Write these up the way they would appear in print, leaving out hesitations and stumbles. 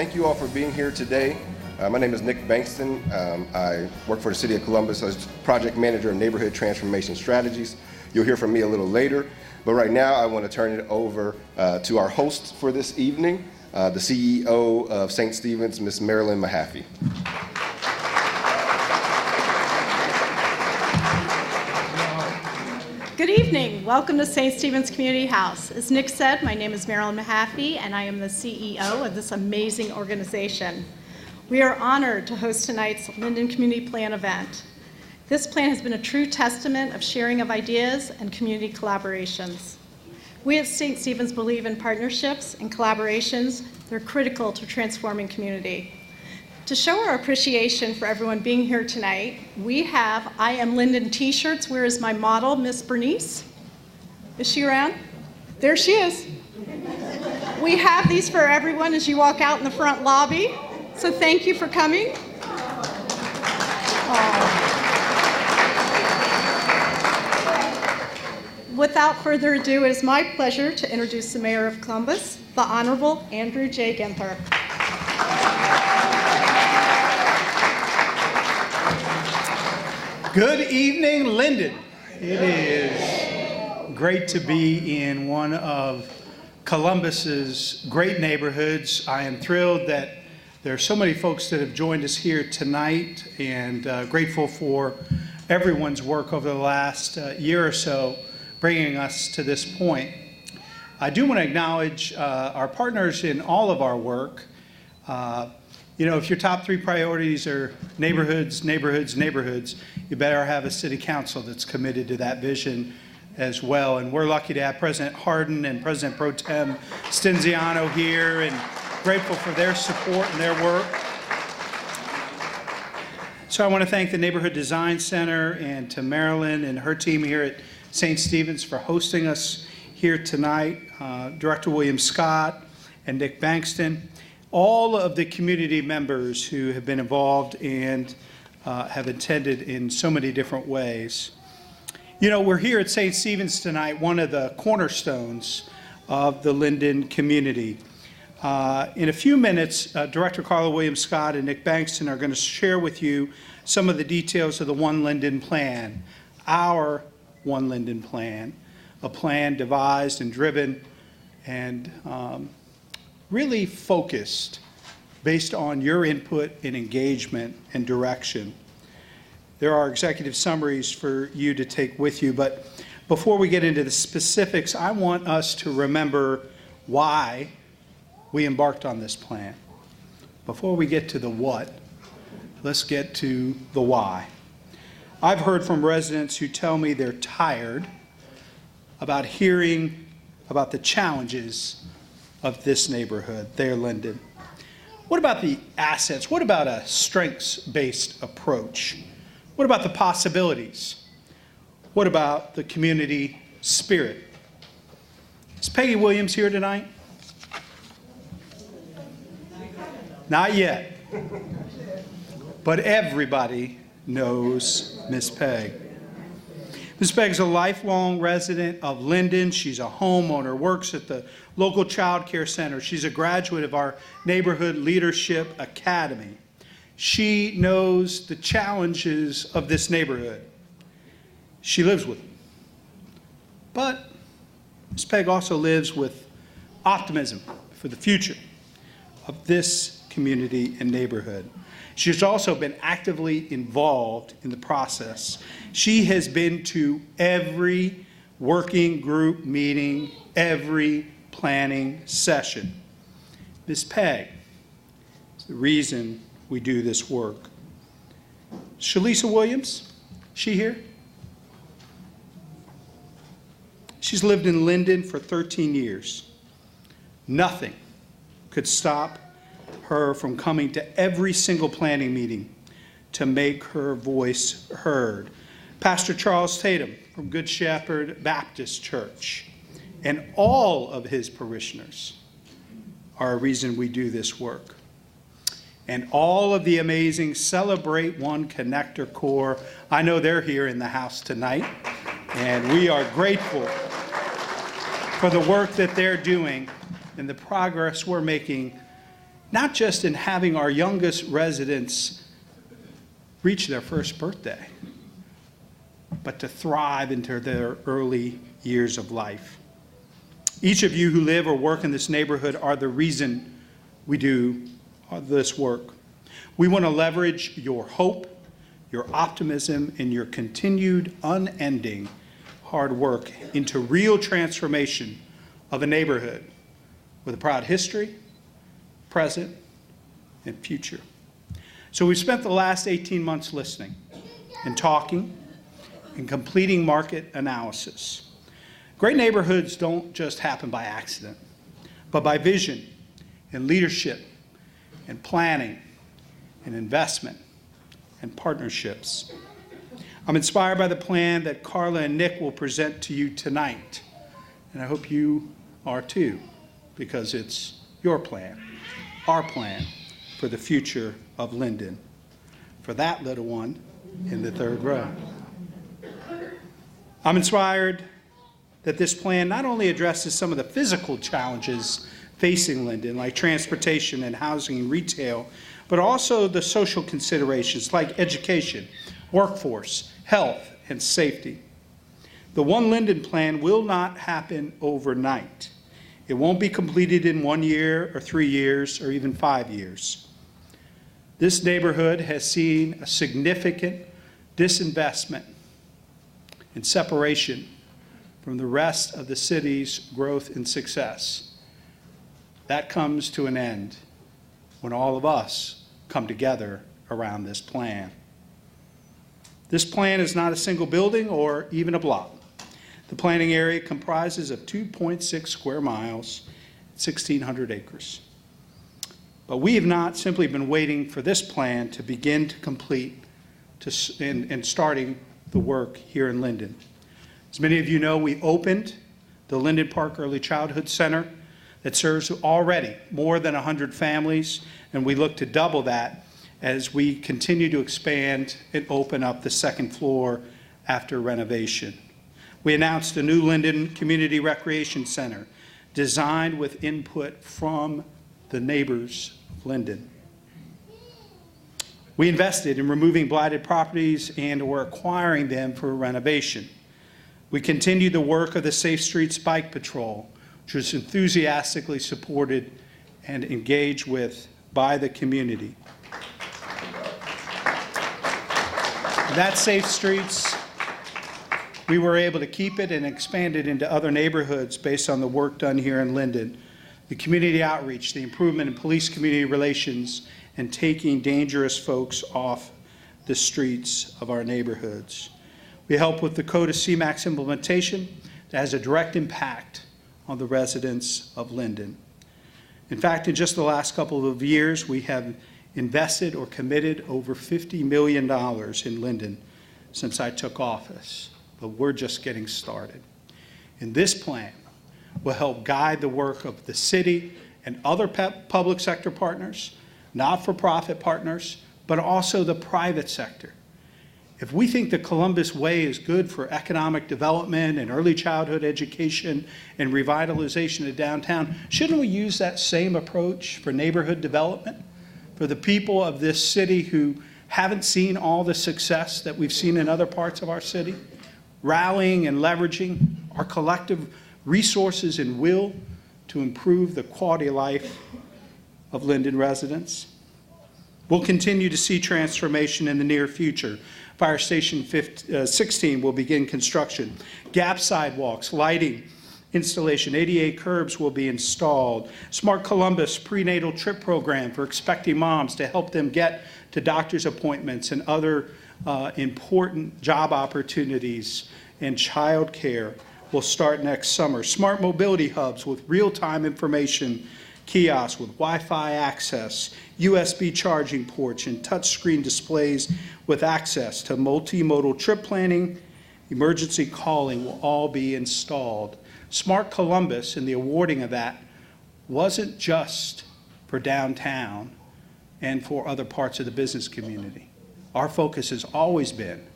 Thank you all for being here today. My name is Nick Bankston. I work for the City of Columbus as Project Manager of Neighborhood Transformation Strategies. You'll hear from me a little later, but right now I want to turn it over to our host for this evening, the CEO of St. Stephen's, Ms. Marilyn Mahaffey. Good evening. Welcome to St. Stephen's Community House. As Nick said, my name is Marilyn Mahaffey, and I am the CEO of this amazing organization. We are honored to host tonight's Linden Community Plan event. This plan has been a true testament of sharing of ideas and community collaborations. We at St. Stephen's believe in partnerships and collaborations. They're critical to transforming community. To show our appreciation for everyone being here tonight, we have I Am Linden t-shirts. Where is my model, Miss Bernice? Is she around? There she is. We have these for everyone as you walk out in the front lobby. So thank you for coming. Without further ado, it is my pleasure to introduce the Mayor of Columbus, the Honorable Andrew J. Ginther. Good evening, Linden. It is great to be in one of Columbus's great neighborhoods. I am thrilled that there are so many folks that have joined us here tonight, and grateful for everyone's work over the last year or so bringing us to this point. I do want to acknowledge our partners in all of our work. If your top three priorities are neighborhoods, neighborhoods, neighborhoods, you better have a city council that's committed to that vision as well. And we're lucky to have President Hardin and President Pro Tem Stenziano here, and grateful for their support and their work. So I want to thank the Neighborhood Design Center and to Marilyn and her team here at St. Stephen's for hosting us here tonight, Director William Scott and Nick Bankston, all of the community members who have been involved and have attended in so many different ways. We're here at St. Stephen's tonight, one of the cornerstones of the Linden community. In a few minutes, Director Carla Williams Scott and Nick Bankston are going to share with you some of the details of the One Linden plan, our One Linden plan, a plan devised and driven and really focused based on your input and engagement and direction. There are executive summaries for you to take with you, but before we get into the specifics, I want us to remember why we embarked on this plan. Before we get to the what, let's get to the why. I've heard from residents who tell me they're tired about hearing about the challenges of this neighborhood, their Linden. What about the assets? What about a strengths-based approach? What about the possibilities? What about the community spirit? Is Peggy Williams here tonight? Not yet. But everybody knows Miss Peg. Ms. Peg's a lifelong resident of Linden. She's a homeowner, works at the local child care center. She's a graduate of our Neighborhood Leadership Academy. She knows the challenges of this neighborhood. She lives with them. But Ms. Peg also lives with optimism for the future of this community and neighborhood. She's also been actively involved in the process. She has been to every working group meeting, every planning session. Ms. Peg is the reason we do this work. Shalisa Williams, she here? She's lived in Linden for 13 years. Nothing could stop her from coming to every single planning meeting to make her voice heard. Pastor Charles Tatum from Good Shepherd Baptist Church and all of his parishioners are a reason we do this work. And all of the amazing Celebrate One Connector Corps, I know they're here in the house tonight, and we are grateful for the work that they're doing and the progress we're making not just in having our youngest residents reach their first birthday, but to thrive into their early years of life. Each of you who live or work in this neighborhood are the reason we do this work. We want to leverage your hope, your optimism, and your continued unending hard work into real transformation of a neighborhood with a proud history, present, and future. So we've spent the last 18 months listening and talking and completing market analysis. Great neighborhoods don't just happen by accident, but by vision and leadership and planning and investment and partnerships. I'm inspired by the plan that Carla and Nick will present to you tonight, and I hope you are too, because it's your plan, our plan for the future of Linden, for that little one in the third row. I'm inspired that this plan not only addresses some of the physical challenges facing Linden, like transportation and housing and retail, but also the social considerations like education, workforce, health, and safety. The One Linden plan will not happen overnight. It won't be completed in 1 year or 3 years or even 5 years. This neighborhood has seen a significant disinvestment and separation from the rest of the city's growth and success. That comes to an end when all of us come together around this plan. This plan is not a single building or even a block. The planning area comprises of 2.6 square miles, 1,600 acres. But we have not simply been waiting for this plan to begin to complete and starting the work here in Linden. As many of you know, we opened the Linden Park Early Childhood Center that serves already more than 100 families, and we look to double that as we continue to expand and open up the second floor after renovation. We announced a new Linden Community Recreation Center designed with input from the neighbors of Linden. We invested in removing blighted properties and or acquiring them for renovation. We continued the work of the Safe Streets Bike Patrol, which was enthusiastically supported and engaged with by the community. That Safe Streets, we were able to keep it and expand it into other neighborhoods based on the work done here in Linden. The community outreach, the improvement in police-community relations, and taking dangerous folks off the streets of our neighborhoods. We help with the Code of CMAX implementation that has a direct impact on the residents of Linden. In fact, in just the last couple of years, we have invested or committed over $50 million in Linden since I took office, but we're just getting started. And this plan will help guide the work of the city and other public sector partners, not-for-profit partners, but also the private sector. If we think the Columbus Way is good for economic development and early childhood education and revitalization of downtown, shouldn't we use that same approach for neighborhood development? For the people of this city who haven't seen all the success that we've seen in other parts of our city, rallying and leveraging our collective resources and will to improve the quality of life of Linden residents. We'll continue to see transformation in the near future. Fire Station 16 will begin construction. Gap sidewalks, lighting, installation, ADA curbs will be installed. Smart Columbus prenatal trip program for expecting moms to help them get to doctor's appointments and other important job opportunities and child care will start next summer. Smart mobility hubs with real-time information kiosks with Wi-Fi access, USB charging ports, and touchscreen displays with access to multimodal trip planning, emergency calling will all be installed. Smart Columbus and the awarding of that wasn't just for downtown and for other parts of the business community. Our focus has always been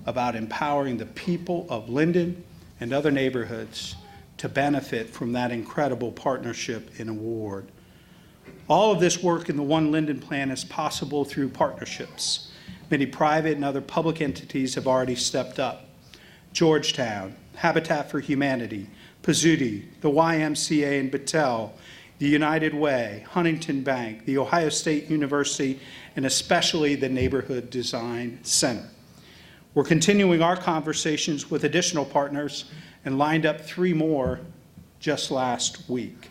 about empowering the people of Linden and other neighborhoods to benefit from that incredible partnership and award. All of this work in the One Linden plan is possible through partnerships. Many private and other public entities have already stepped up. Georgetown, Habitat for Humanity, Pizzuti, the YMCA in Battelle, the United Way, Huntington Bank, the Ohio State University, and especially the Neighborhood Design Center. We're continuing our conversations with additional partners and lined up 3 more just last week.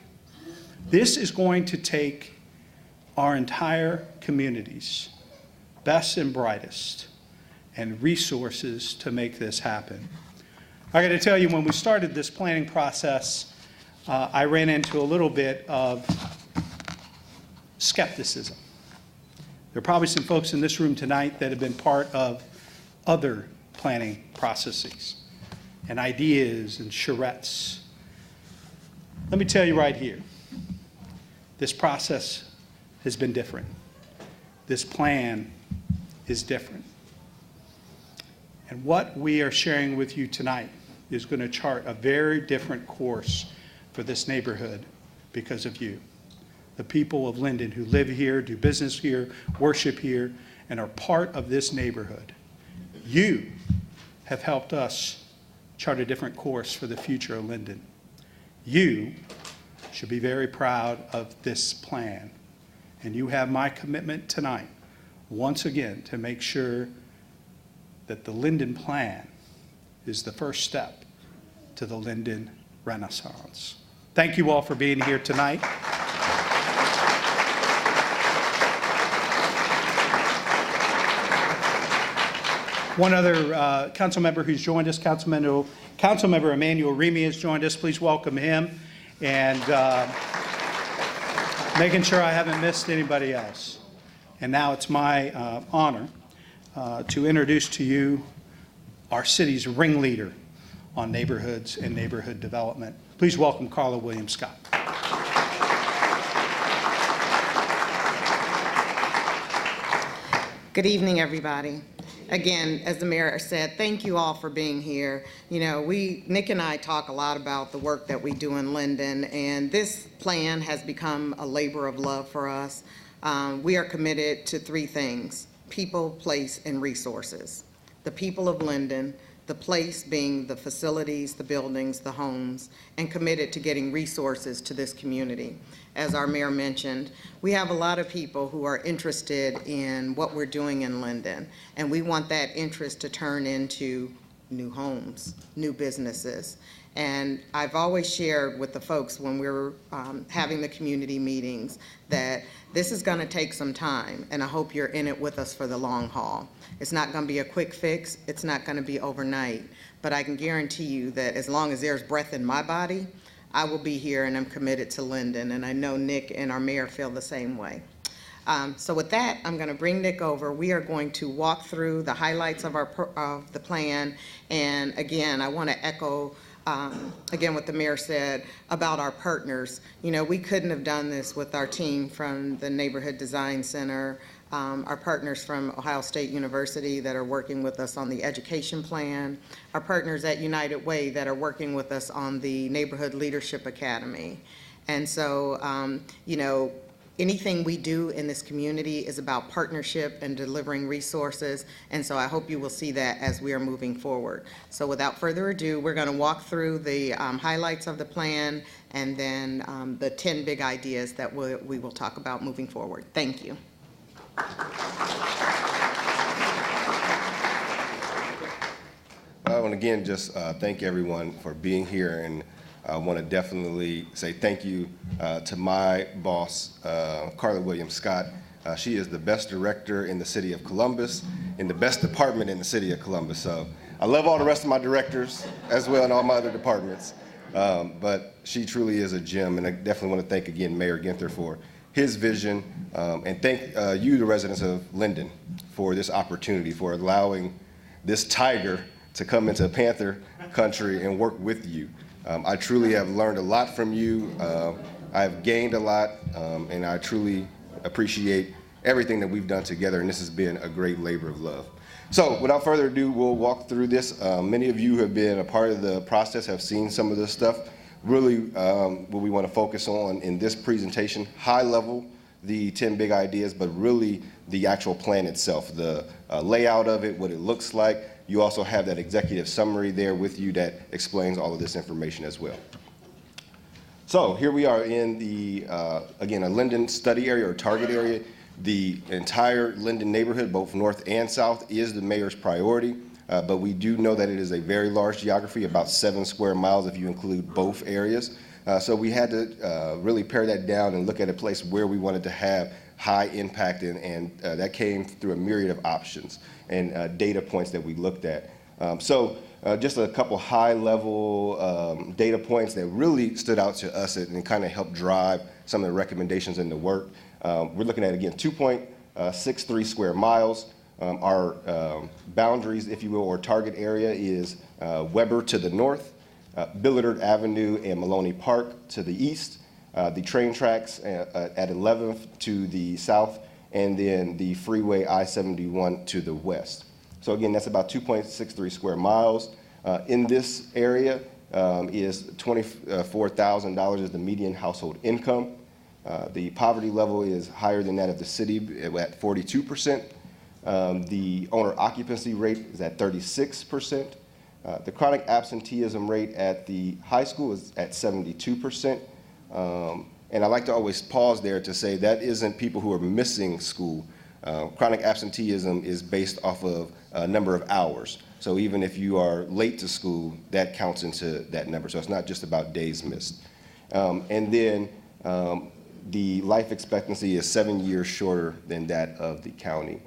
This is going to take our entire community's best and brightest and resources to make this happen. I got to tell you, when we started this planning process, I ran into a little bit of skepticism. There are probably some folks in this room tonight that have been part of other planning processes and ideas and charrettes. Let me tell you right here, this process has been different. This plan is different. And what we are sharing with you tonight is going to chart a very different course for this neighborhood because of you. The people of Linden who live here, do business here, worship here, and are part of this neighborhood. You have helped us chart a different course for the future of Linden. You should be very proud of this plan. And you have my commitment tonight, once again, to make sure that the Linden plan is the first step to the Linden Renaissance. Thank you all for being here tonight. One other council member who's joined us, Councilmember Emmanuel Remy has joined us. Please welcome him, and making sure I haven't missed anybody else. And now it's my honor to introduce to you our city's ringleader on neighborhoods and neighborhood development. Please welcome Carla Williams Scott. Good evening, everybody. Again, as the mayor said, thank you all for being here. You know, Nick and I talk a lot about the work that we do in Linden, and this plan has become a labor of love for us. We are committed to 3 things: people, place, and resources. The people of Linden, the place being the facilities, the buildings, the homes, and committed to getting resources to this community. As our mayor mentioned, we have a lot of people who are interested in what we're doing in Linden, and we want that interest to turn into new homes, new businesses. And I've always shared with the folks when we're having the community meetings that this is going to take some time, and I hope you're in it with us for the long haul. It's not going to be a quick fix. It's not going to be overnight. But I can guarantee you that as long as there's breath in my body, I will be here, and I'm committed to Linden. And I know Nick and our mayor feel the same way. So with that, I'm going to bring Nick over. We are going to walk through the highlights of the plan. And again, I want to echo again what the mayor said about our partners. You know, we couldn't have done this with our team from the Neighborhood Design Center, our partners from Ohio State University that are working with us on the education plan, our partners at United Way that are working with us on the Neighborhood Leadership Academy. And so, you know, anything we do in this community is about partnership and delivering resources, and so I hope you will see that as we are moving forward. So without further ado, we're going to walk through the highlights of the plan and then the 10 big ideas that we will talk about moving forward. Thank you. I want to again just thank everyone for being here, and I want to definitely say thank you to my boss, Carla Williams Scott. She is the best director in the city of Columbus, in the best department in the city of Columbus. So I love all the rest of my directors as well and all my other departments, but she truly is a gem, and I definitely want to thank again Mayor Ginther for his vision, and thank you, the residents of Linden, for this opportunity, for allowing this tiger to come into Panther country and work with you. I truly have learned a lot from you. I've gained a lot, and I truly appreciate everything that we've done together, and this has been a great labor of love. So without further ado, we'll walk through this. Many of you who have been a part of the process have seen some of this stuff. Really, what we want to focus on in this presentation, high level, the 10 big ideas, but really the actual plan itself, the layout of it, what it looks like. You also have that executive summary there with you that explains all of this information as well. So here we are in the, again, a Linden study area or target area. The entire Linden neighborhood, both north and south, is the mayor's priority, but we do know that it is a very large geography, about 7 square miles if you include both areas. So we had to really pare that down and look at a place where we wanted to have high impact, and that came through a myriad of options and data points that we looked at. Just a couple high-level data points that really stood out to us and kind of helped drive some of the recommendations in the work. We're looking at, again, 2.63 square miles. Our boundaries, if you will, or target area is Weber to the north, Billard Avenue and Maloney Park to the east, the train tracks at 11th to the south, and then the freeway I-71 to the west. So again, that's about 2.63 square miles. In this area is $24,000 is the median household income. The poverty level is higher than that of the city at 42%. The owner occupancy rate is at 36%. The chronic absenteeism rate at the high school is at 72%. And I like to always pause there to say that isn't people who are missing school. Chronic absenteeism is based off of a number of hours. So even if you are late to school, that counts into that number. So it's not just about days missed. And then the life expectancy is 7 years shorter than that of the county.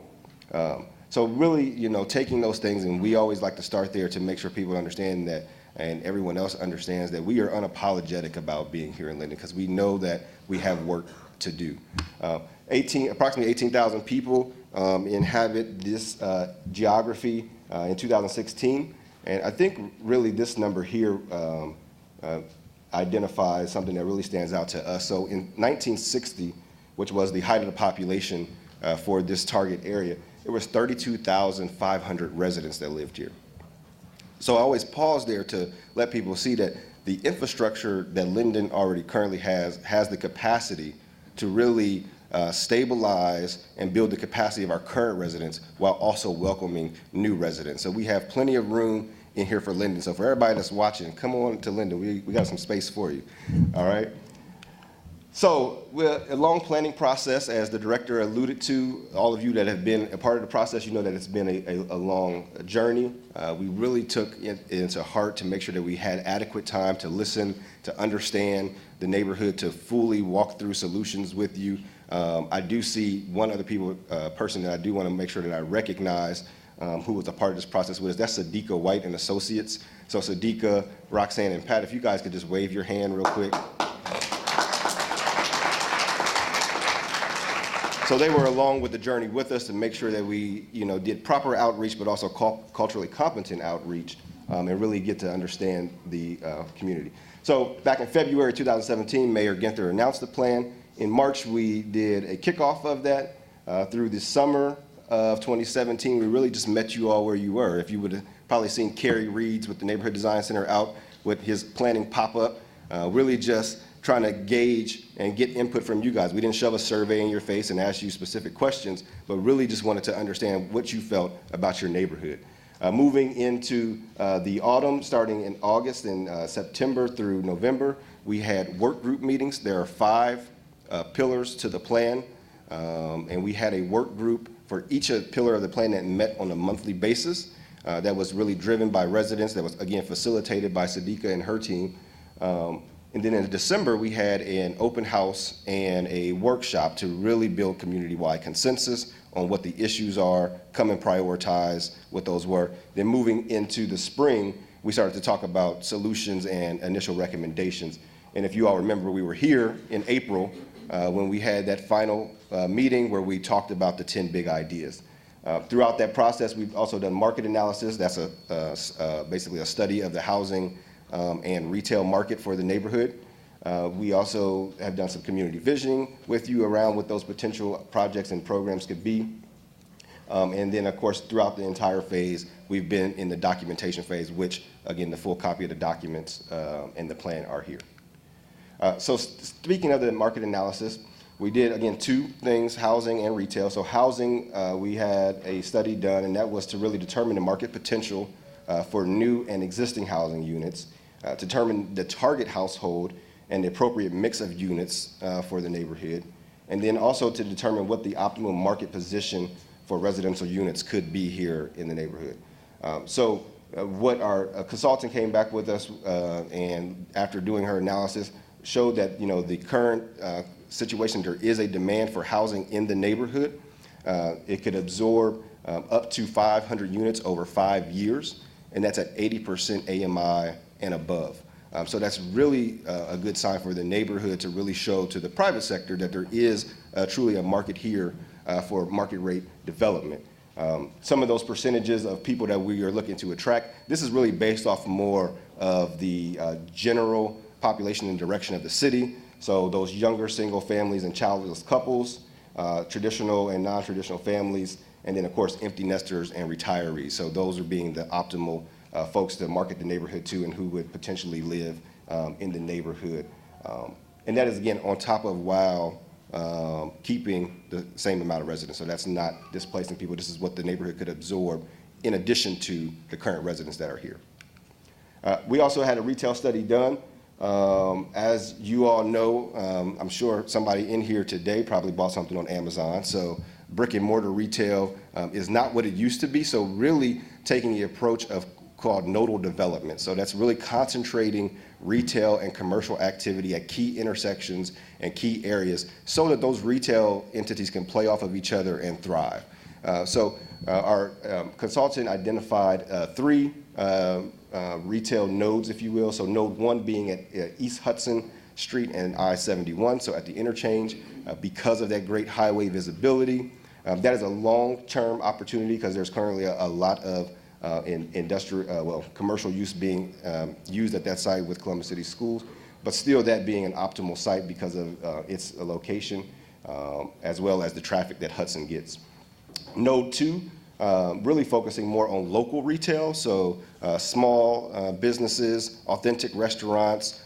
So really, you know, taking those things, and we always like to start there to make sure people understand that, and everyone else understands that we are unapologetic about being here in Linden because we know that we have work to do. Approximately 18,000 people inhabit this geography in 2016, and I think really this number here identifies something that really stands out to us. So in 1960, which was the height of the population for this target area, there was 32,500 residents that lived here. So I always pause there to let people see that the infrastructure that Linden already currently has the capacity to really stabilize and build the capacity of our current residents while also welcoming new residents. So we have plenty of room in here for Linden. So for everybody that's watching, come on to Linden. We got some space for you, all right? So a long planning process, as the director alluded to. All of you that have been a part of the process, you know that it's been a long journey. We really took it into heart to make sure that we had adequate time to listen, to understand the neighborhood, to fully walk through solutions with you. I do see one other person that I do want to make sure that I recognize who was a part of this process with us. That's Sadiqa White and Associates. So Sadiqa, Roxanne, and Pat, if you guys could just wave your hand real quick. So they were along with the journey with us to make sure that we, you know, did proper outreach, but also culturally competent outreach, and really get to understand the community. So back in February 2017, Mayor Ginther announced the plan. In March, we did a kickoff of that. Through the summer of 2017, we really just met you all where you were. If you would have probably seen Kerry Reeds with the Neighborhood Design Center out with his planning pop-up, really just trying to gauge and get input from you guys. We didn't shove a survey in your face and ask you specific questions, but really just wanted to understand what you felt about your neighborhood. Moving into the autumn, starting in August and September through November, we had work group meetings. There are 5 pillars to the plan, and we had a work group for each pillar of the plan that met on a monthly basis. That was really driven by residents, that was again facilitated by Sadiqa and her team. And then in December, we had an open house and a workshop to really build community-wide consensus on what the issues are, come and prioritize what those were. Then moving into the spring, we started to talk about solutions and initial recommendations. And if you all remember, we were here in April when we had that final meeting where we talked about the 10 big ideas. Throughout that process, we've also done market analysis. That's basically a study of the housing and retail market for the neighborhood. We also have done some community visioning with you around what those potential projects and programs could be. And then, of course, throughout the entire phase, we've been in the documentation phase, which, again, the full copy of the documents and the plan are here. So speaking of the market analysis, We did, again, two things, housing and retail. So housing, we had a study done, and that was to really determine the market potential for new and existing housing units, determine the target household and the appropriate mix of units for the neighborhood, and then also to determine what the optimal market position for residential units could be here in the neighborhood. What our consultant came back with us, and after doing her analysis, showed that the current situation, there is a demand for housing in the neighborhood. It could absorb up to 500 units over 5 years, and that's at 80% AMI and above. So that's really a good sign for the neighborhood to really show to the private sector that there is truly a market here for market rate development. Some of those percentages of people that we are looking to attract, this is really based off more of the general population and direction of the city. So those younger single families and childless couples, traditional and non-traditional families, and then of course empty nesters and retirees. So those are being the optimal folks to market the neighborhood to and who would potentially live in the neighborhood. And that is, again, on top of while keeping the same amount of residents. So that's not displacing people. This is what the neighborhood could absorb in addition to the current residents that are here. We also had a retail study done. As you all know, I'm sure somebody in here today probably bought something on Amazon. So brick and mortar retail is not what it used to be. So really taking the approach of called nodal development. So that's really concentrating retail and commercial activity at key intersections and key areas so that those retail entities can play off of each other and thrive. Our consultant identified 3 retail nodes, if you will. So node 1 being at East Hudson Street and I-71, so at the interchange, because of that great highway visibility. That is a long-term opportunity because there's currently a lot of commercial use being used at that site with Columbus City Schools, but still that being an optimal site because of its location, as well as the traffic that Hudson gets. Node 2, really focusing more on local retail, so small businesses, authentic restaurants,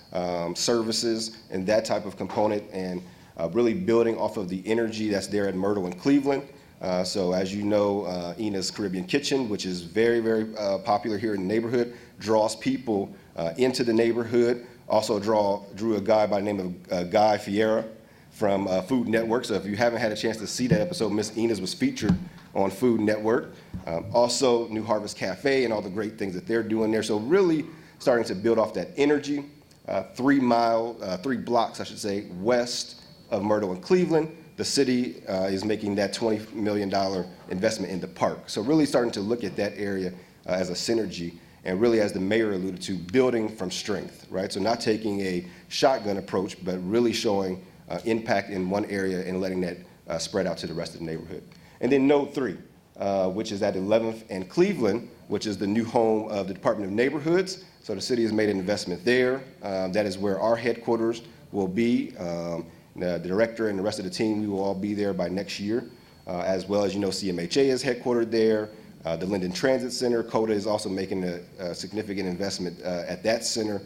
services, and that type of component, and really building off of the energy that's there at Myrtle and Cleveland. So as you know, Ina's Caribbean Kitchen, which is very, very popular here in the neighborhood, draws people into the neighborhood. Also drew a guy by the name of Guy Fiera from Food Network. So if you haven't had a chance to see that episode, Miss Ina's was featured on Food Network. Also New Harvest Cafe and all the great things that they're doing there. So really starting to build off that energy. 3 blocks, I should say, west of Myrtle and Cleveland. The city is making that $20 million investment in the park. So really starting to look at that area as a synergy, and really, as the mayor alluded to, building from strength, right? So not taking a shotgun approach, but really showing impact in one area and letting that spread out to the rest of the neighborhood. And then node 3, which is at 11th and Cleveland, which is the new home of the Department of Neighborhoods. So the city has made an investment there. That is where our headquarters will be. The director and the rest of the team, we will all be there by next year, as well as, CMHA is headquartered there. The Linden Transit Center, CODA is also making a significant investment at that center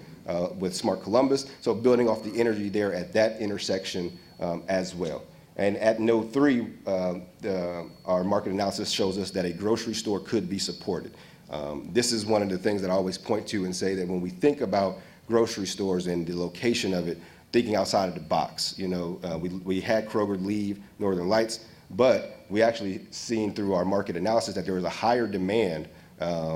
with Smart Columbus. So building off the energy there at that intersection as well. And at node 3, our market analysis shows us that a grocery store could be supported. This is one of the things that I always point to and say that when we think about grocery stores and the location of it, thinking outside of the box. We had Kroger leave Northern Lights, but we actually seen through our market analysis that there was a higher demand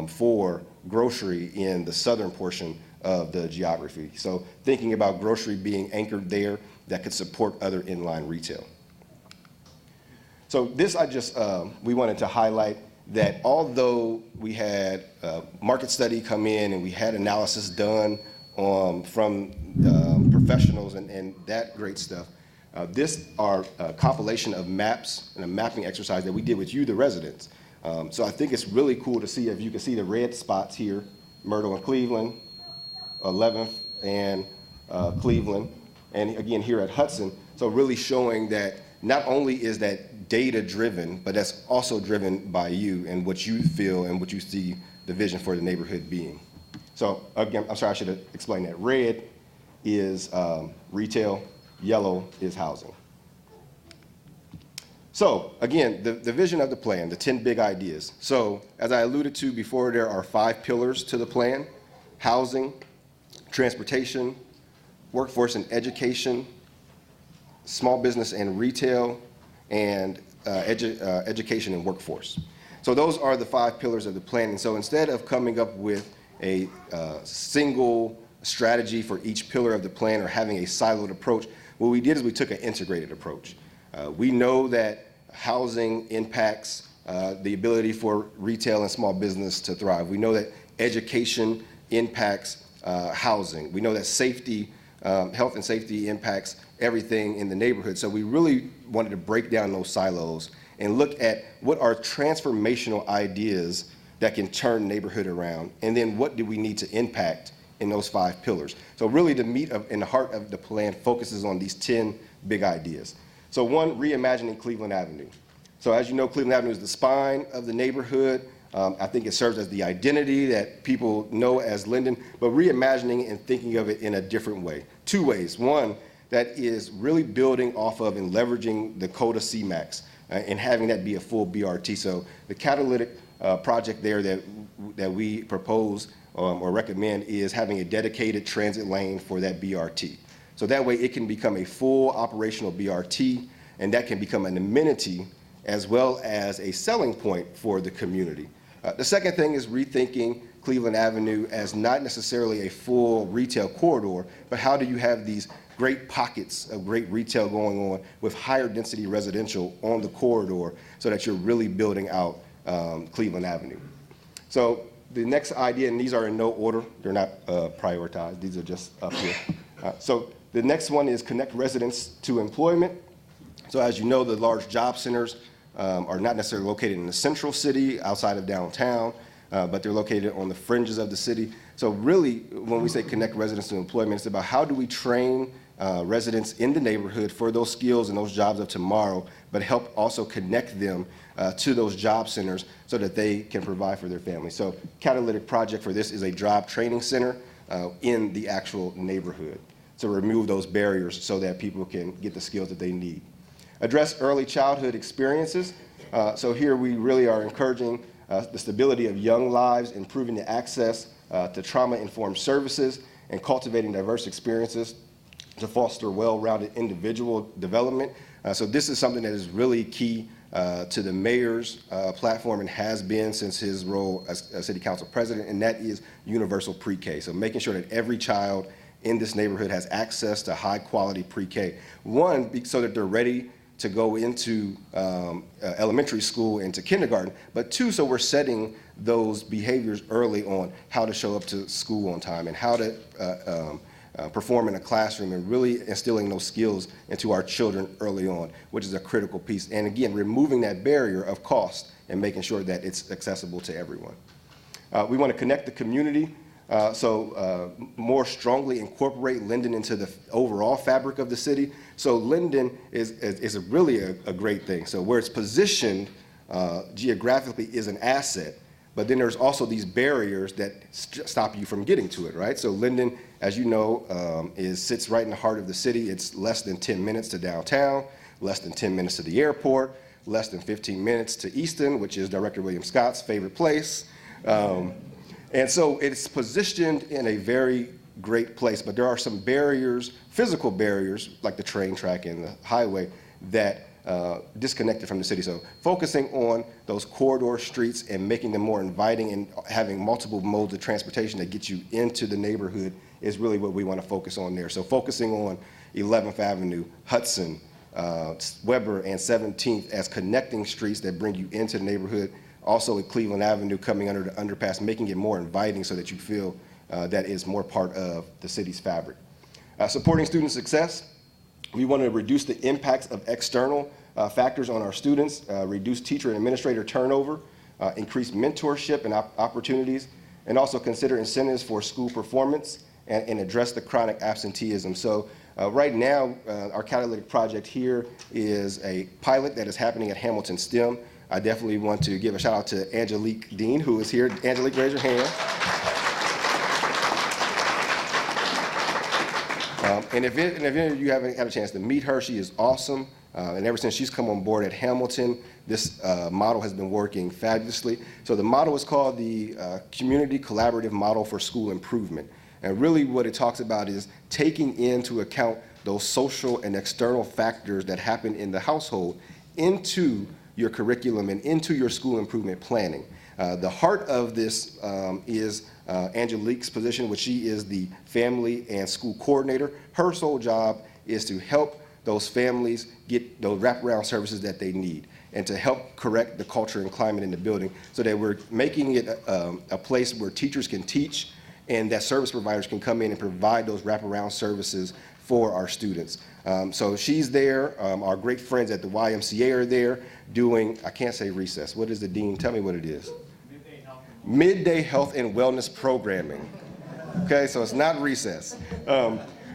for grocery in the southern portion of the geography. So thinking about grocery being anchored there that could support other inline retail. So this we wanted to highlight that although we had a market study come in and we had analysis done from professionals and that great stuff. This are a compilation of maps and a mapping exercise that we did with you, the residents. So I think it's really cool to see, if you can see the red spots here, Myrtle and Cleveland, 11th and Cleveland, and again here at Hudson. So really showing that not only is that data driven, but that's also driven by you and what you feel and what you see the vision for the neighborhood being. So again, I'm sorry, I should have explained that. Red is retail, yellow is housing. So again, the vision of the plan, the 10 big ideas. So as I alluded to before, there are 5 pillars to the plan: housing, transportation, workforce and education, small business and retail, and education and workforce. So those are the 5 pillars of the plan. And so instead of coming up with a single strategy for each pillar of the plan or having a siloed approach, what we did is we took an integrated approach. We know that housing impacts the ability for retail and small business to thrive. We know that education impacts housing. We know that safety, health and safety impacts everything in the neighborhood. So we really wanted to break down those silos and look at what are transformational ideas that can turn the neighborhood around, and then what do we need to impact in those 5 pillars. So really the meat and the heart of the plan focuses on these 10 big ideas. So 1, reimagining Cleveland Avenue. So as you know, Cleveland Avenue is the spine of the neighborhood. I think it serves as the identity that people know as Linden, but reimagining and thinking of it in a different way. 2 ways. 1, that is really building off of and leveraging the CODA CMAX and having that be a full BRT. So the catalytic project there that we propose or recommend is having a dedicated transit lane for that BRT. So that way it can become a full operational BRT, and that can become an amenity as well as a selling point for the community. The second thing is rethinking Cleveland Avenue as not necessarily a full retail corridor, but how do you have these great pockets of great retail going on with higher density residential on the corridor so that you're really building out Cleveland Avenue. So the next idea, and these are in no order, they're not prioritized, these are just up here. So the next one is connect residents to employment. So as you know, the large job centers are not necessarily located in the central city outside of downtown, but they're located on the fringes of the city. So really, when we say connect residents to employment, it's about how do we train residents in the neighborhood for those skills and those jobs of tomorrow, but help also connect them to those job centers so that they can provide for their family. So catalytic project for this is a job training center in the actual neighborhood to remove those barriers so that people can get the skills that they need. Address early childhood experiences. So here we really are encouraging the stability of young lives, improving the access to trauma-informed services, and cultivating diverse experiences to foster well-rounded individual development. So this is something that is really key to the mayor's platform and has been since his role as city council president, and that is universal pre-K. So making sure that every child in this neighborhood has access to high-quality pre-K. 1, so that they're ready to go into elementary school and to kindergarten, but 2, so we're setting those behaviors early on, how to show up to school on time and how to perform in a classroom, and really instilling those skills into our children early on, which is a critical piece. And again, removing that barrier of cost and making sure that it's accessible to everyone. We want to connect the community. More strongly incorporate Linden into the overall fabric of the city. So Linden is really a great thing. So where it's positioned geographically is an asset, but then there's also these barriers that stop you from getting to it, right? So Linden, as you know, sits right in the heart of the city. It's less than 10 minutes to downtown, less than 10 minutes to the airport, less than 15 minutes to Easton, which is Director William Scott's favorite place. And so it's positioned in a very great place, but there are some barriers, physical barriers, like the train track and the highway, that disconnect it from the city. So focusing on those corridor streets and making them more inviting and having multiple modes of transportation that get you into the neighborhood is really what we want to focus on there. So focusing on 11th Avenue, Hudson, Weber, and 17th as connecting streets that bring you into the neighborhood. Also at Cleveland Avenue, coming under the underpass, making it more inviting so that you feel that is more part of the city's fabric. Supporting student success, we want to reduce the impacts of external factors on our students, reduce teacher and administrator turnover, increase mentorship and opportunities, and also consider incentives for school performance and address the chronic absenteeism. So right now, our catalytic project here is a pilot that is happening at Hamilton STEM. I definitely want to give a shout out to Angelique Dean, who is here. Angelique, raise your hand. And if any of you haven't had a chance to meet her, she is awesome. And ever since she's come on board at Hamilton, this model has been working fabulously. So the model is called the Community Collaborative Model for School Improvement. And really what it talks about is taking into account those social and external factors that happen in the household into your curriculum and into your school improvement planning. The heart of this is Angelique's position, which she is the family and school coordinator. Her sole job is to help those families get those wraparound services that they need and to help correct the culture and climate in the building so that we're making it a place where teachers can teach and that service providers can come in and provide those wraparound services for our students. So she's there. Our great friends at the YMCA are there doing, I can't say recess. What is the dean? Tell me what it is. Midday health and wellness programming. Okay, so it's not recess.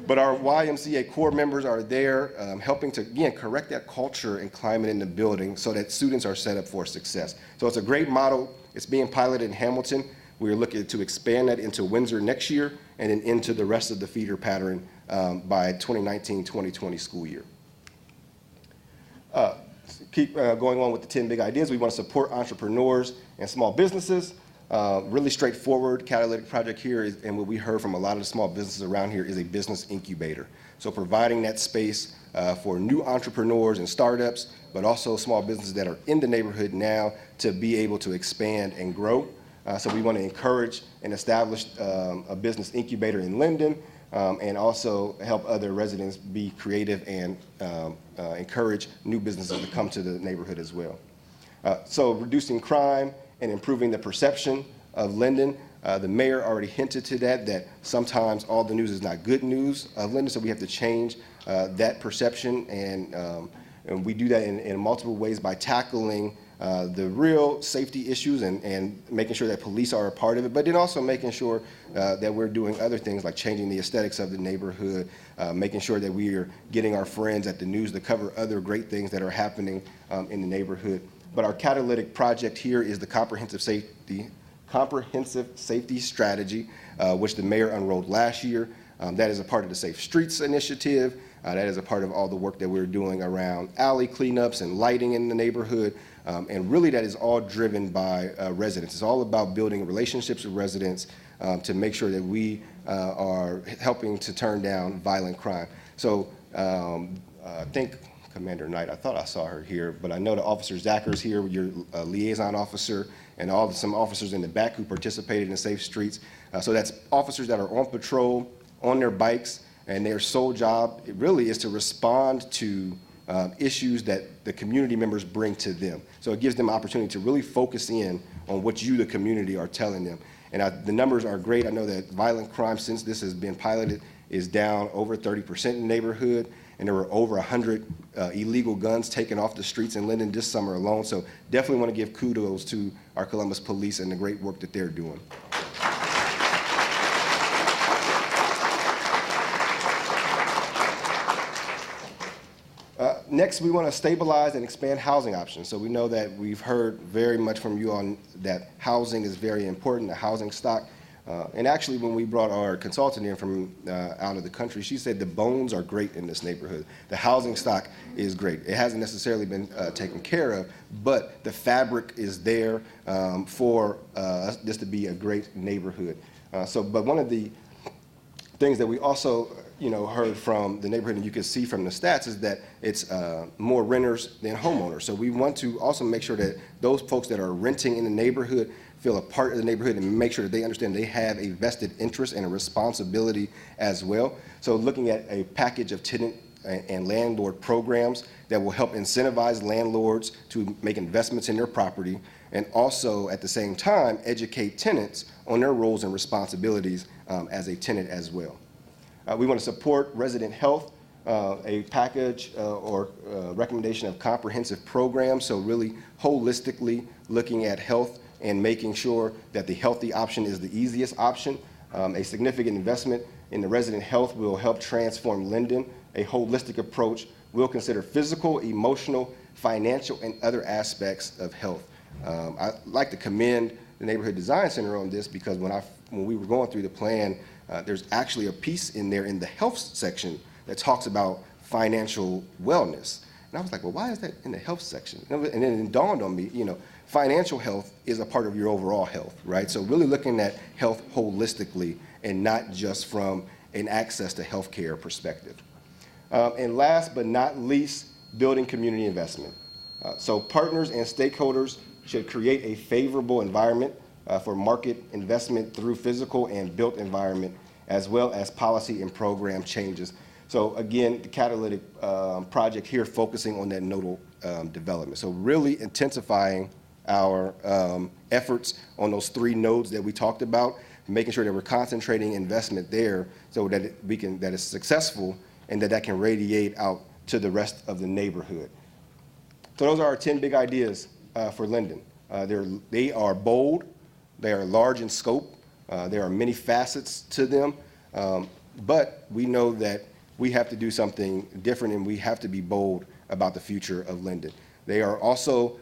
But our YMCA core members are there helping to, again, correct that culture and climate in the building so that students are set up for success. So it's a great model. It's being piloted in Hamilton. We're looking to expand that into Windsor next year and then into the rest of the feeder pattern by 2019-2020 school year. Keep going on with the 10 big ideas. We want to support entrepreneurs and small businesses. Really straightforward catalytic project here is, and what we heard from a lot of the small businesses around here is a business incubator. So providing that space for new entrepreneurs and startups, but also small businesses that are in the neighborhood now to be able to expand and grow. So we want to encourage and establish a business incubator in Linden and also help other residents be creative and encourage new businesses to come to the neighborhood as well. So reducing crime and improving the perception of Linden. The mayor already hinted to that sometimes all the news is not good news of Linden, so we have to change that perception, and we do that in multiple ways by tackling the real safety issues and making sure that police are a part of it, but then also making sure that we're doing other things like changing the aesthetics of the neighborhood, making sure that we are getting our friends at the news to cover other great things that are happening in the neighborhood. But our catalytic project here is the comprehensive safety strategy, which the mayor unrolled last year. That is a part of the Safe Streets initiative. That is a part of all the work that we're doing around alley cleanups and lighting in the neighborhood. And really that is all driven by residents. It's all about building relationships with residents to make sure that we are helping to turn down violent crime. So I think Commander Knight, I thought I saw her here, but I know the Officer Zacker's here, your liaison officer, and some officers in the back who participated in Safe Streets. So that's officers that are on patrol, on their bikes, and their sole job really is to respond to issues that the community members bring to them. So it gives them opportunity to really focus in on what you, the community, are telling them. And the numbers are great. I know that violent crime, since this has been piloted, is down over 30% in the neighborhood, and there were over 100 illegal guns taken off the streets in Linden this summer alone. So definitely want to give kudos to our Columbus Police and the great work that they're doing. Next, we want to stabilize and expand housing options. So we know that we've heard very much from you on that housing is very important, the housing stock. And actually, when we brought our consultant in from out of the country, she said the bones are great in this neighborhood. The housing stock is great. It hasn't necessarily been taken care of, but the fabric is there for this to be a great neighborhood. But one of the things that we also heard from the neighborhood, and you can see from the stats, is that it's more renters than homeowners. So we want to also make sure that those folks that are renting in the neighborhood feel a part of the neighborhood and make sure that they understand they have a vested interest and a responsibility as well. So looking at a package of tenant and landlord programs that will help incentivize landlords to make investments in their property and also at the same time educate tenants on their roles and responsibilities as a tenant as well. We want to support resident health, a package or recommendation of comprehensive programs, so really holistically looking at health and making sure that the healthy option is the easiest option. A significant investment in the resident health will help transform Linden. A holistic approach will consider physical, emotional, financial, and other aspects of health. I'd like to commend the Neighborhood Design Center on this because when we were going through the plan, there's actually a piece in there in the health section that talks about financial wellness. And I was like, well, why is that in the health section? And then it dawned on me, financial health is a part of your overall health, right? So really looking at health holistically and not just from an access to healthcare perspective. And last but not least, building community investment. So partners and stakeholders should create a favorable environment for market investment through physical and built environment, as well as policy and program changes. So again, the catalytic project here focusing on that nodal development. So really intensifying our efforts on those 3 nodes that we talked about, making sure that we're concentrating investment there so that that it's successful and that can radiate out to the rest of the neighborhood. So those are our 10 big ideas for Linden. They are bold, they are large in scope, there are many facets to them, but we know that we have to do something different and we have to be bold about the future of Linden. They are also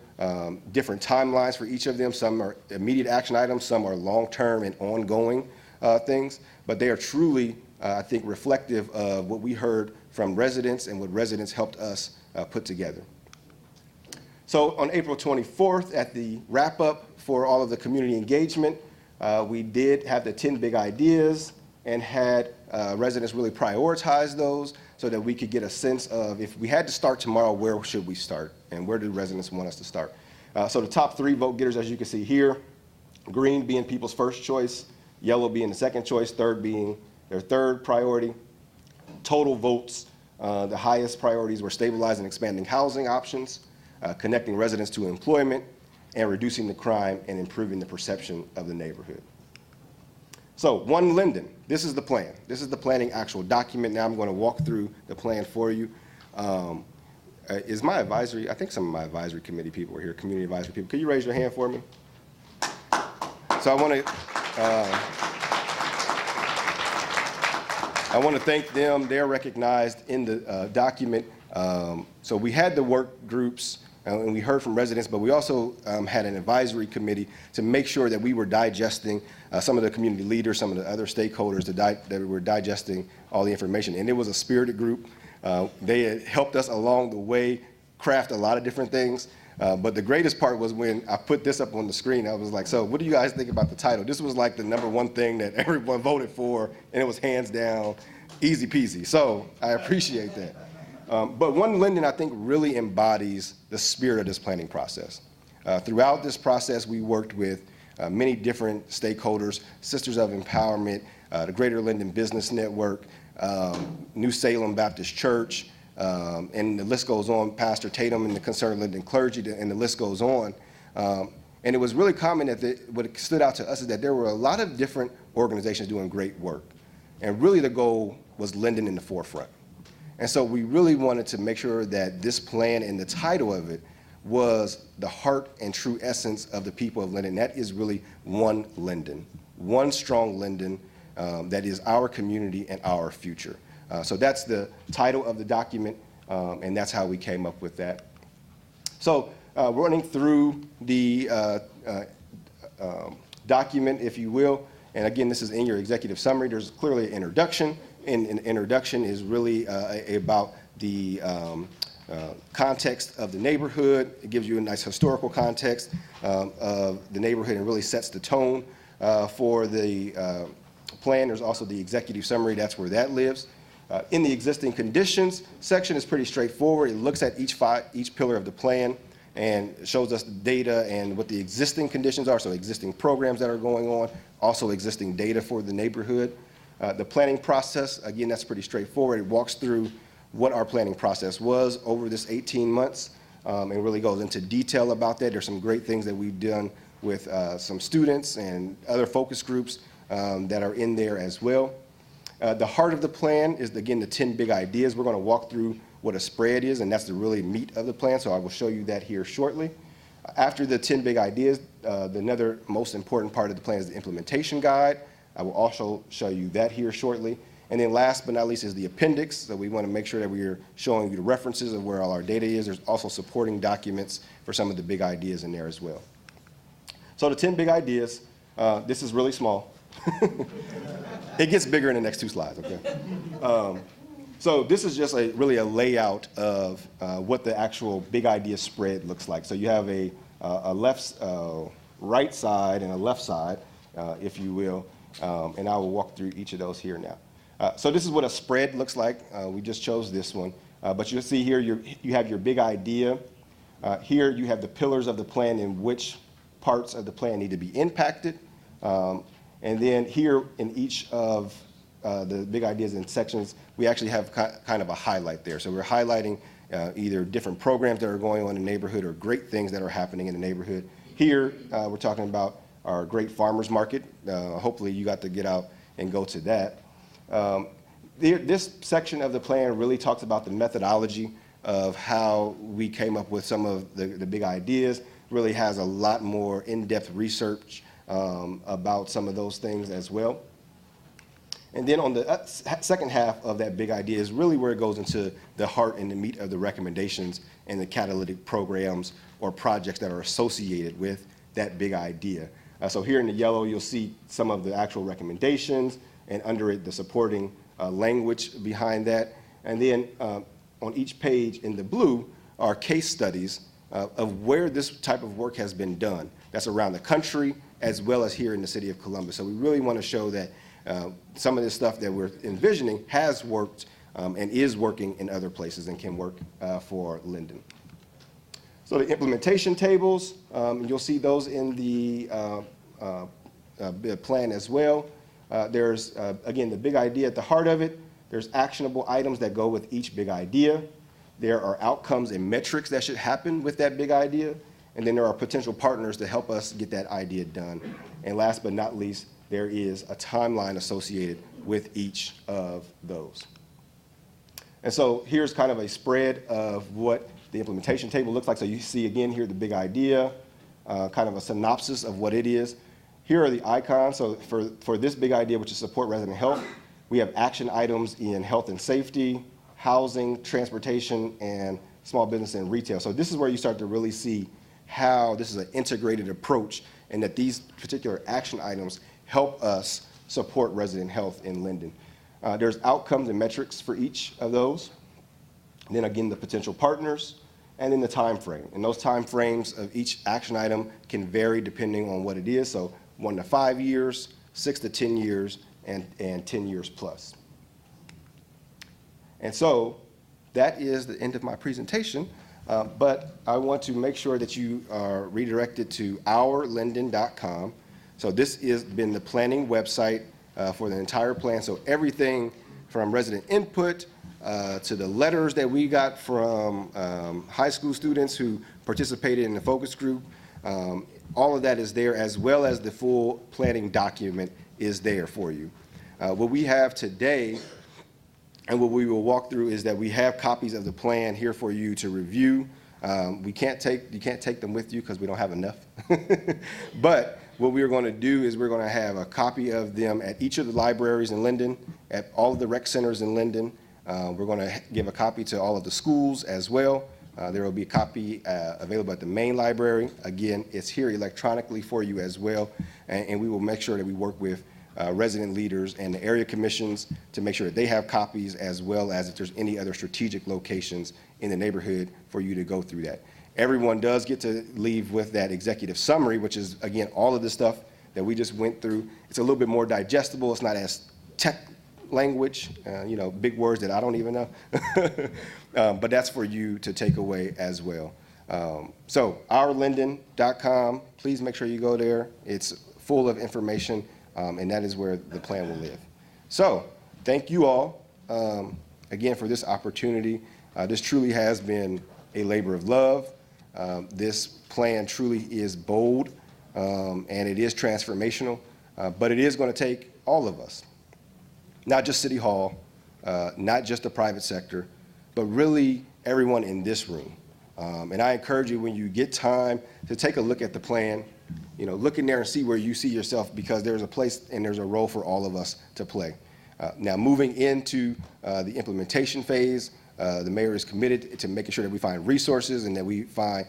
different timelines for each of them. Some are immediate action items, some are long-term and ongoing things, but they are truly, I think, reflective of what we heard from residents and what residents helped us put together. So on April 24th, at the wrap-up for all of the community engagement, we did have the 10 big ideas and had residents really prioritize those so that we could get a sense of, if we had to start tomorrow, where should we start and where do residents want us to start? So the top 3 vote getters, as you can see here, green being people's first choice, yellow being the second choice, third being their third priority. Total votes, the highest priorities were stabilizing and expanding housing options, connecting residents to employment, and reducing the crime and improving the perception of the neighborhood. So One Linden, this is the plan. This is the planning actual document. Now I'm going to walk through the plan for you. Is my advisory, I think some of my advisory committee people are here, community advisory people. Could you raise your hand for me? So I want to thank them. They're recognized in the document. So we had the work groups and we heard from residents, but we also had an advisory committee to make sure that we were digesting some of the community leaders, some of the other stakeholders that were digesting all the information. And it was a spirited group. They had helped us along the way craft a lot of different things. But the greatest part was when I put this up on the screen. I was like, so what do you guys think about the title? This was like the #1 thing that everyone voted for, and it was hands down, easy peasy. So I appreciate that. But One Linden, I think, really embodies the spirit of this planning process. Throughout this process, we worked with many different stakeholders, Sisters of Empowerment, the Greater Linden Business Network, New Salem Baptist Church, and the list goes on, Pastor Tatum and the Concerned Linden Clergy, and the list goes on. And it was really common that what stood out to us is that there were a lot of different organizations doing great work. And really the goal was Linden in the forefront. And so we really wanted to make sure that this plan and the title of it was the heart and true essence of the people of Linden. That is really One Linden, one strong Linden that is our community and our future. So that's the title of the document, and that's how we came up with that. So running through the document, if you will, and again, this is in your executive summary. There's clearly an introduction. And an introduction is really about the context of the neighborhood. It gives you a nice historical context of the neighborhood and really sets the tone for the plan. There's also the executive summary. That's where that lives. In the existing conditions section is pretty straightforward. It looks at each pillar of the plan and shows us the data and what the existing conditions are, so existing programs that are going on, also existing data for the neighborhood. The planning process, again, that's pretty straightforward. It walks through what our planning process was over this 18 months and really goes into detail about that. There's some great things that we've done with some students and other focus groups that are in there as well. The heart of the plan is, again, the 10 big ideas. We're going to walk through what a spread is, and that's the really meat of the plan, so I will show you that here shortly. After the 10 big ideas, another most important part of the plan is the implementation guide. I will also show you that here shortly. And then last but not least is the appendix. So we want to make sure that we are showing you the references of where all our data is. There's also supporting documents for some of the big ideas in there as well. So the 10 big ideas, this is really small. It gets bigger in the next 2 slides, okay? So this is just really a layout of what the actual big idea spread looks like. So you have a right side and a left side, if you will, and I will walk through each of those here now. So this is what a spread looks like. We just chose this one. But you'll see here you have your big idea. Here you have the pillars of the plan and which parts of the plan need to be impacted. And then here in each of the big ideas and sections, we actually have kind of a highlight there. So we're highlighting either different programs that are going on in the neighborhood or great things that are happening in the neighborhood. Here, we're talking about our great farmers market. Hopefully you got to get out and go to that. This section of the plan really talks about the methodology of how we came up with some of the big ideas. Really has a lot more in-depth research about some of those things as well. And then on the second half of that big idea is really where it goes into the heart and the meat of the recommendations and the catalytic programs or projects that are associated with that big idea. So here in the yellow, you'll see some of the actual recommendations, and under it, the supporting language behind that. And then on each page in the blue are case studies of where this type of work has been done. That's around the country as well as here in the city of Columbus. So we really want to show that some of this stuff that we're envisioning has worked and is working in other places and can work for Linden. So the implementation tables, you'll see those in the plan as well. There's, again, the big idea at the heart of it. There's actionable items that go with each big idea. There are outcomes and metrics that should happen with that big idea. And then there are potential partners to help us get that idea done. And last but not least, there is a timeline associated with each of those. And so here's kind of a spread of what the implementation table looks like. So you see again here the big idea, kind of a synopsis of what it is. Here are the icons. So for this big idea, which is support resident health, we have action items in health and safety, housing, transportation, and small business and retail. So this is where you start to really see how this is an integrated approach and that these particular action items help us support resident health in Linden. There's outcomes and metrics for each of those. And then again, the potential partners, and then the time frame. And those time frames of each action item can vary depending on what it is. So 1 to 5 years, 6 to 10 years, and 10 years plus. And so that is the end of my presentation. But I want to make sure that you are redirected to ourlinden.com. So this has been the planning website for the entire plan. So everything from resident input to the letters that we got from high school students who participated in the focus group, all of that is there, as well as the full planning document is there for you. What we have today and what we will walk through is that we have copies of the plan here for you to review. You can't take them with you because we don't have enough. But what we're going to do is we're going to have a copy of them at each of the libraries in Linden, at all of the rec centers in Linden. We're going to give a copy to all of the schools as well. There will be a copy available at the main library. Again, it's here electronically for you as well. And we will make sure that we work with resident leaders and the area commissions to make sure that they have copies, as well as if there's any other strategic locations in the neighborhood for you to go through that. Everyone does get to leave with that executive summary, which is, again, all of the stuff that we just went through. It's a little bit more digestible. It's not as tech language, big words that I don't even know. But that's for you to take away as well. So ourlinden.com, please make sure you go there. It's full of information, and that is where the plan will live. So thank you all, again, for this opportunity. This truly has been a labor of love. This plan truly is bold, and it is transformational, but it is going to take all of us. Not just City Hall, not just the private sector, but really everyone in this room. And I encourage you, when you get time, to take a look at the plan, look in there and see where you see yourself, because there's a place and there's a role for all of us to play. Now, moving into the implementation phase, the mayor is committed to making sure that we find resources and that we find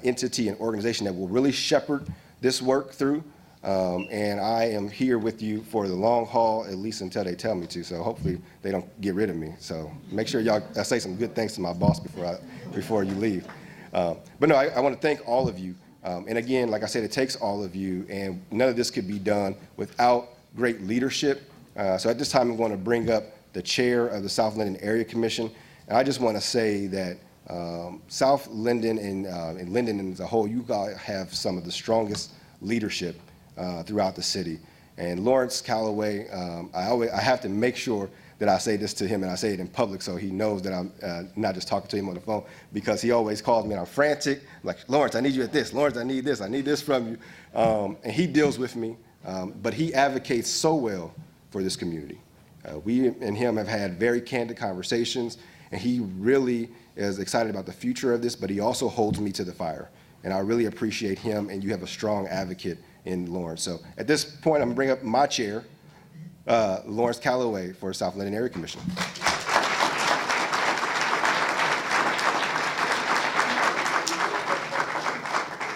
entity and organization that will really shepherd this work through. and I am here with you for the long haul, at least until they tell me to. So hopefully they don't get rid of me. So make sure y'all say some good things to my boss before you leave. But no, I want to thank all of you. And again, like I said, it takes all of you, and none of this could be done without great leadership. So at this time, I'm going to bring up the chair of the South Linden Area Commission. And I just want to say that South Linden and Linden as a whole, you guys have some of the strongest leadership throughout the city. And Lawrence Calloway, I have to make sure that I say this to him, and I say it in public so he knows that I'm not just talking to him on the phone, because he always calls me and I'm frantic, like, Lawrence, I need you at this. Lawrence, I need this from you. And he deals with me, but he advocates so well for this community. We and him have had very candid conversations, and he really is excited about the future of this, but he also holds me to the fire. And I really appreciate him, and you have a strong advocate in Lawrence. So at this point, I'm gonna bring up my chair, Lawrence Calloway for South Linden Area Commission.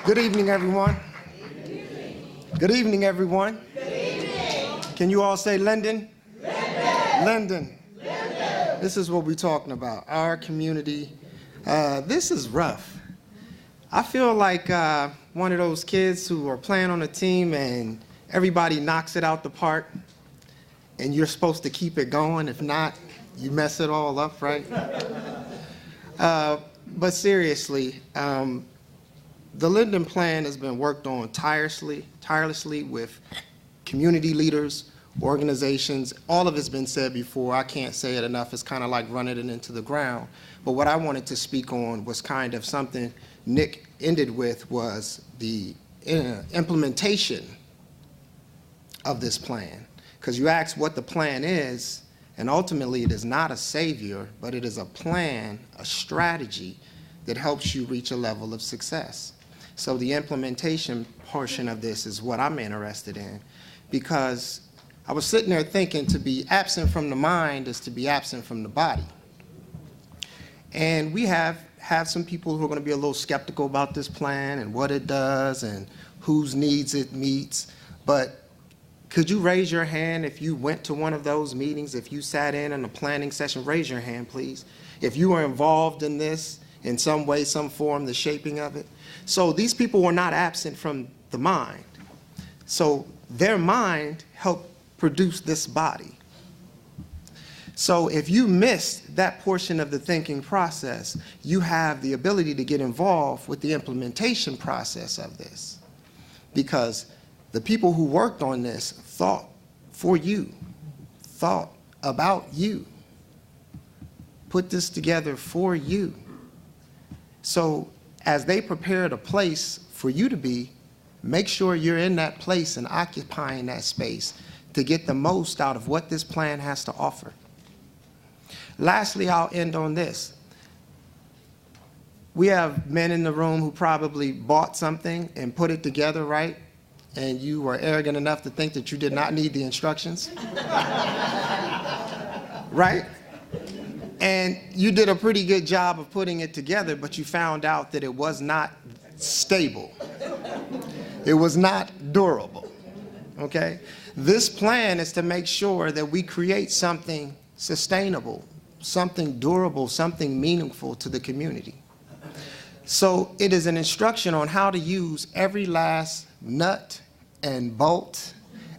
Good evening, everyone. Good evening, everyone. Good evening. Can you all say Linden? Linden. Linden. Linden. This is what we're talking about, our community. This is rough. I feel like one of those kids who are playing on a team and everybody knocks it out the park, and you're supposed to keep it going. If not, you mess it all up, right? But seriously, the Linden Plan has been worked on tirelessly with community leaders, organizations. All of it's been said before. I can't say it enough. It's kind of like running it into the ground. But what I wanted to speak on was kind of something Nick ended with, was the implementation of this plan. Because you ask what the plan is, and ultimately it is not a savior, but it is a plan, a strategy that helps you reach a level of success. So the implementation portion of this is what I'm interested in, because I was sitting there thinking, to be absent from the mind is to be absent from the body. And we have some people who are going to be a little skeptical about this plan and what it does and whose needs it meets. But could you raise your hand if you went to one of those meetings, if you sat in a planning session? Raise your hand, please. If you were involved in this in some way, some form, the shaping of it. So these people were not absent from the mind. So their mind helped produce this body. So if you missed that portion of the thinking process, you have the ability to get involved with the implementation process of this. Because the people who worked on this thought for you, thought about you, put this together for you. So as they prepared a place for you to be, make sure you're in that place and occupying that space to get the most out of what this plan has to offer. Lastly, I'll end on this. We have men in the room who probably bought something and put it together, right? And you were arrogant enough to think that you did not need the instructions. Right? And you did a pretty good job of putting it together, but you found out that it was not stable. It was not durable, okay? This plan is to make sure that we create something sustainable, something durable, something meaningful to the community. So it is an instruction on how to use every last nut and bolt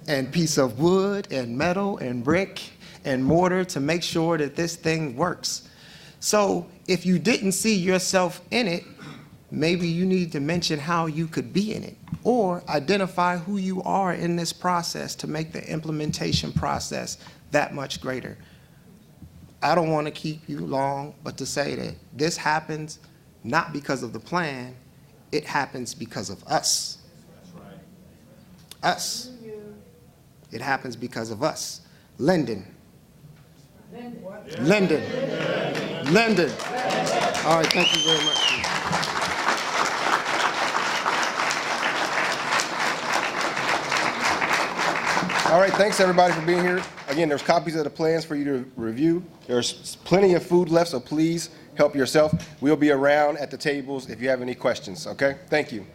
and piece of wood and metal and brick and mortar to make sure that this thing works. So if you didn't see yourself in it, maybe you need to mention how you could be in it, or identify who you are in this process to make the implementation process that much greater. I don't want to keep you long, but to say that this happens not because of the plan, it happens because of us. That's right. Us. It happens because of us. Linden. Linden. Linden. All right, thank you very much. All right, thanks everybody for being here. Again, there's copies of the plans for you to review. There's plenty of food left, so please help yourself. We'll be around at the tables if you have any questions, okay? Thank you.